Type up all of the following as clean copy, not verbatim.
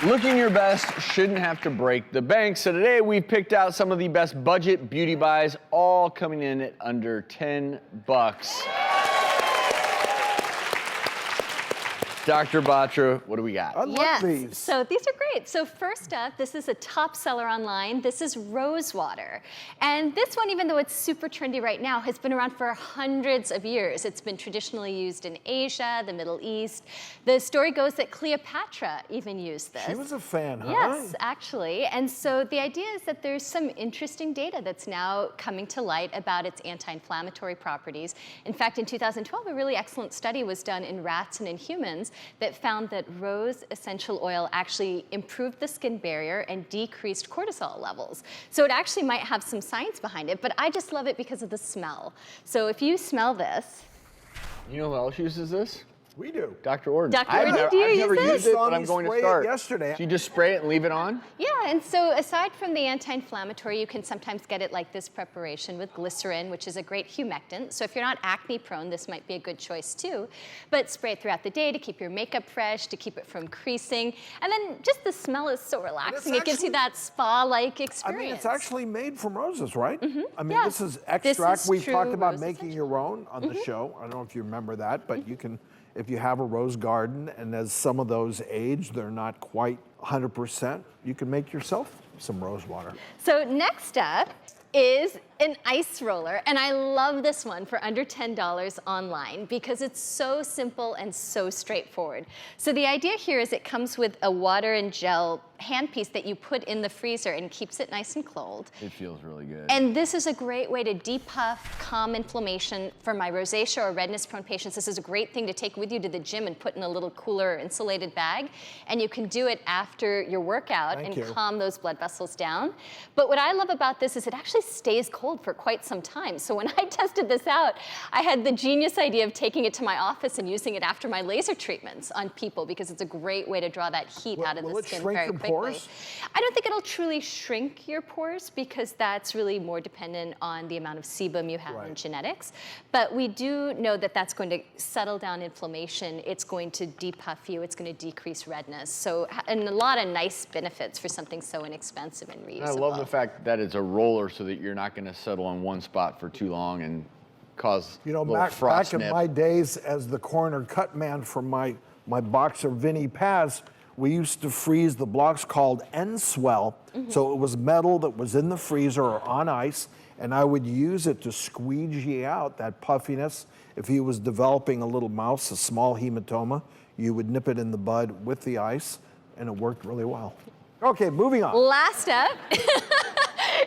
Looking your best shouldn't have to break the bank. So today we've picked out some of the best budget beauty buys, all coming in at under $10. Dr. Batra, what do we got? I love these. So these are great. So first up, this is a top seller online. This is rose water. And this one, even though it's super trendy right now, has been around for hundreds of years. It's been traditionally used in Asia, the Middle East. The story goes that Cleopatra even used this. She was a fan, huh? Yes, actually. And so the idea is that there's some interesting data that's now coming to light about its anti-inflammatory properties. In fact, in 2012, a really excellent study was done in rats and in humans that found that rose essential oil actually improved the skin barrier and decreased cortisol levels. So it actually might have some science behind it, but I just love it because of the smell. So if you smell this. You know who else uses this? We do. Dr. Ordon. Dr. Ordon, do you I've never use used it? it, but I'm going to start. Yesterday. So you just spray it and leave it on? Yeah, and so aside from the anti-inflammatory, you can sometimes get it like this preparation with glycerin, which is a great humectant. So if you're not acne prone, this might be a good choice too. But spray it throughout the day to keep your makeup fresh, to keep it from creasing. And then just the smell is so relaxing. It gives you that spa-like experience. I mean, it's actually made from roses, right? Mm-hmm. I mean, this is extract. We've talked about making essential. your own on the show. I don't know if you remember that, but you can, if you have a rose garden and as some of those age, they're not quite 100%, you can make yourself some rose water. So next up is an ice roller, and I love this one for under $10 online because it's so simple and so straightforward. So the idea here is it comes with a water and gel handpiece that you put in the freezer and keeps it nice and cold. It feels really good. And this is a great way to depuff, calm inflammation. For my rosacea or redness-prone patients, this is a great thing to take with you to the gym and put in a little cooler insulated bag. And you can do it after your workout and calm those blood vessels down. But what I love about this is it actually stays cold for quite some time. So when I tested this out, I had the genius idea of taking it to my office and using it after my laser treatments on people because it's a great way to draw that heat out of the skin very quickly. Pores? I don't think it'll truly shrink your pores because that's really more dependent on the amount of sebum you have in genetics. But we do know that that's going to settle down inflammation. It's going to depuff you. It's going to decrease redness. So, and a lot of nice benefits for something so inexpensive and reusable. I love the fact that it's a roller so that you're not going to settle on one spot for too long and cause back in my days as the corner cut man for my boxer Vinny Paz, we used to freeze the blocks called end swell. So it was metal that was in the freezer or on ice, and I would use it to squeegee out that puffiness. If he was developing a little mouse, a small hematoma, you would nip it in the bud with the ice, and it worked really well. Okay, moving on. Last up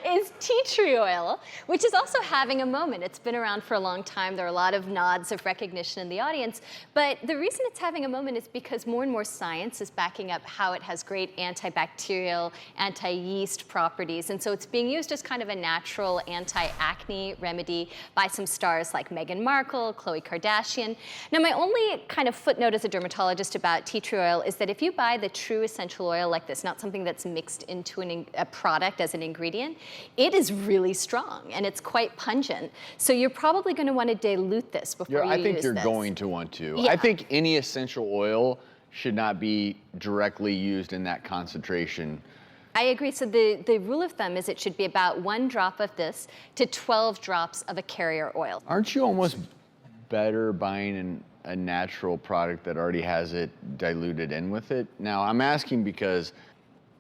is tea tree oil, which is also having a moment. It's been around for a long time. There are a lot of nods of recognition in the audience. But the reason it's having a moment is because more and more science is backing up how it has great antibacterial, anti-yeast properties. And so it's being used as kind of a natural anti-acne remedy by some stars like Meghan Markle, Khloe Kardashian. Now, my only kind of footnote as a dermatologist about tea tree oil is that if you buy the true essential oil like this, not something that's mixed into a product as an ingredient, it is really strong and it's quite pungent. So you're probably going to want to dilute this before you use this. I think you're going to want to. I think any essential oil should not be directly used in that concentration. I agree. So the rule of thumb is it should be about 1 drop of this to 12 drops of a carrier oil. Aren't you almost better buying a natural product that already has it diluted in with it? Now, I'm asking because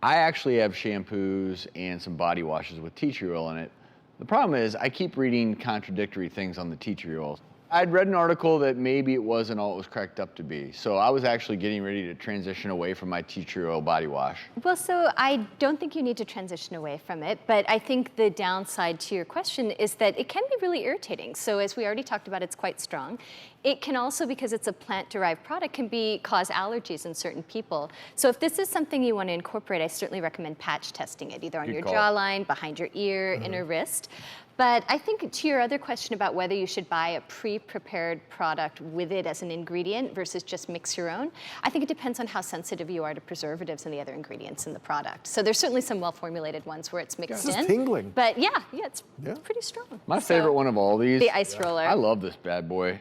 I actually have shampoos and some body washes with tea tree oil in it. The problem is I keep reading contradictory things on the tea tree oil. I'd read an article that maybe it wasn't all it was cracked up to be. So I was actually getting ready to transition away from my tea tree oil body wash. Well, so I don't think you need to transition away from it, but I think the downside to your question is that it can be really irritating. So as we already talked about, it's quite strong. It can also, because it's a plant-derived product, can cause allergies in certain people. So if this is something you want to incorporate, I certainly recommend patch testing it, either on your jawline, behind your ear, in a wrist. But I think to your other question about whether you should buy a pre-prepared product with it as an ingredient versus just mix your own, I think it depends on how sensitive you are to preservatives and the other ingredients in the product. So there's certainly some well-formulated ones where it's mixed in. This is tingling. But it's pretty strong. My favorite one of all these. The ice roller. I love this bad boy.